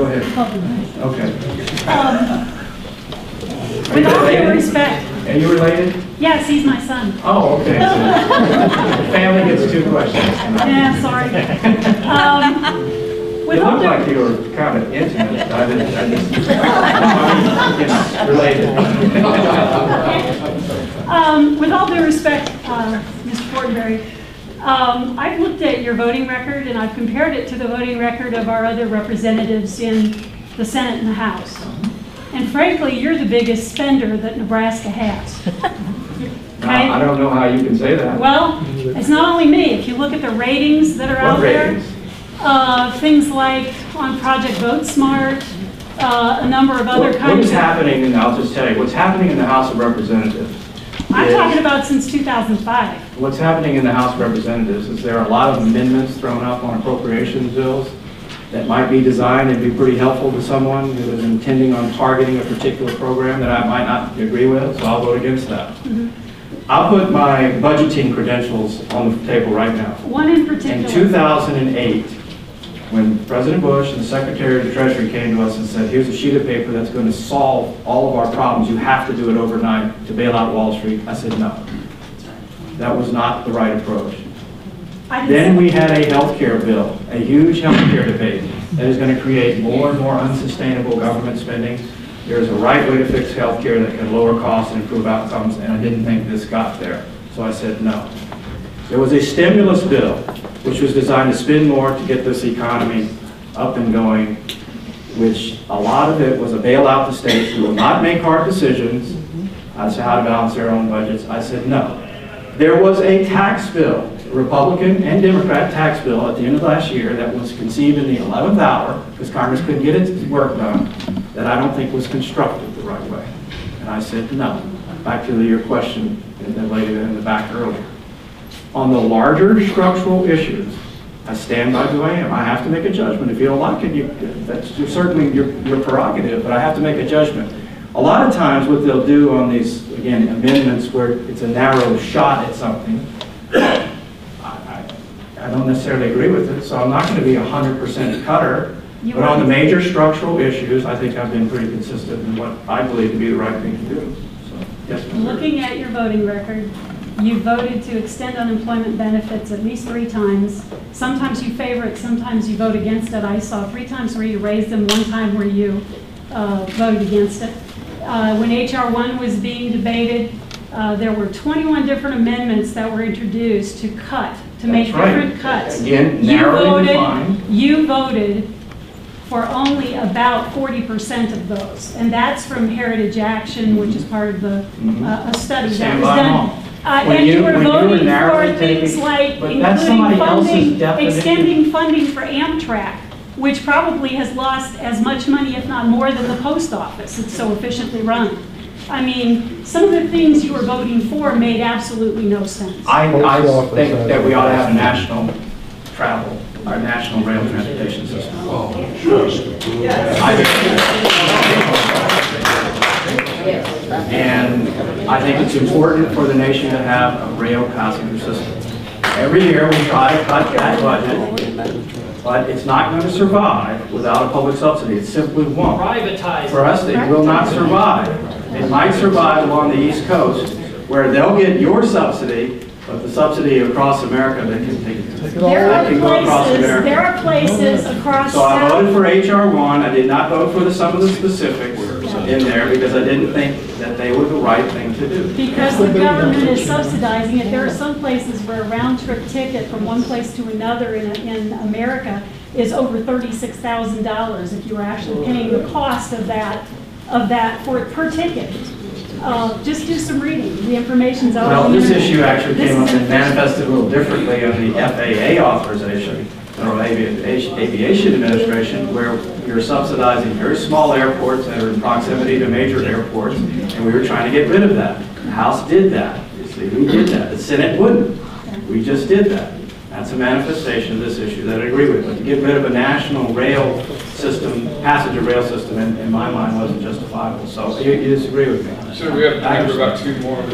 ahead. Okay. With all due respect. Are you related? Yes, he's my son. Oh, okay. So family gets 2 questions. Yeah, sorry. You look like you were kind of intimate. I related. With all due respect, Mr. Fortenberry, I've looked at your voting record and I've compared it to the voting record of our other representatives in the Senate and the House. And frankly, you're the biggest spender that Nebraska has. Okay? I don't know how you can say that. Well, it's not only me. If you look at the ratings that are out there, things like on Project Vote Smart, a number of other kinds of... What is happening, and I'll just tell you, what's happening in the House of Representatives... I'm talking about since 2005. What's happening in the House of Representatives is there are a lot of amendments thrown up on appropriations bills that might be designed and be pretty helpful to someone who is intending on targeting a particular program that I might not agree with, so I'll vote against that. I'll put my budgeting credentials on the table right now. One in particular. In 2008, when President Bush and the Secretary of the Treasury came to us and said, here's a sheet of paper that's going to solve all of our problems, you have to do it overnight to bail out Wall Street, I said no. That was not the right approach. Then we had a health care bill, a huge health care debate that is going to create more and more unsustainable government spending. There's a right way to fix health care that can lower costs and improve outcomes, and I didn't think this got there. So I said no. There was a stimulus bill which was designed to spend more to get this economy up and going, which a lot of it was a bailout to states who will not make hard decisions as to how to balance their own budgets. I said no. There was a tax bill, Republican and Democrat tax bill at the end of last year that was conceived in the 11th hour because Congress couldn't get its work done, that I don't think was constructed the right way. And I said no. Back to your question, the lady in the back earlier. On the larger structural issues, I stand by who I am. I have to make a judgment. If you don't like it, that's certainly your prerogative, but I have to make a judgment. A lot of times what they'll do on these, again, amendments where it's a narrow shot at something, I don't necessarily agree with it, so I'm not going to be 100% cutter. But on the major structural issues, I think I've been pretty consistent in what I believe to be the right thing to do. So, yes, Mr. Looking at your voting record, you voted to extend unemployment benefits at least 3 times. Sometimes you favor it, sometimes you vote against it. I saw 3 times where you raised them, 1 time where you voted against it. When H.R. 1 was being debated, there were 21 different amendments that were introduced to make different cuts. Again, you voted for only about 40% of those, and that's from Heritage Action, which is part of the a study that was done. And you were voting for things like extending funding for Amtrak, which probably has lost as much money, if not more, than the post office. It's so efficiently run. I mean, some of the things you were voting for made absolutely no sense. I think that we ought to have a national travel, our national rail transportation system. Oh, sure. And I think it's important for the nation to have a rail passenger system. Every year we try to cut that budget, but it's not going to survive without a public subsidy. It simply won't. Privatize. For us, it will not survive. It might survive along the East Coast, where they'll get your subsidy, but the subsidy across America, they can take it. There are places across. So I voted for H.R. 1. I did not vote for some of the specifics in there because I didn't think that they were the right thing to do. Because the government is subsidizing it. There are some places where a round-trip ticket from one place to another in America is over $36,000 if you were actually paying the cost of that per ticket. Just do some reading. The information's out. Well, this issue actually came up and manifested a little differently on the FAA authorization, Federal Aviation Administration, where you're subsidizing very small airports that are in proximity to major airports, and we were trying to get rid of that. The House did that. You see, we did that. The Senate wouldn't. We just did that. That's a manifestation of this issue that I agree with. But to get rid of a national rail system, passenger rail system, in my mind, wasn't justifiable. So you disagree with me. So we have time for about 2 more.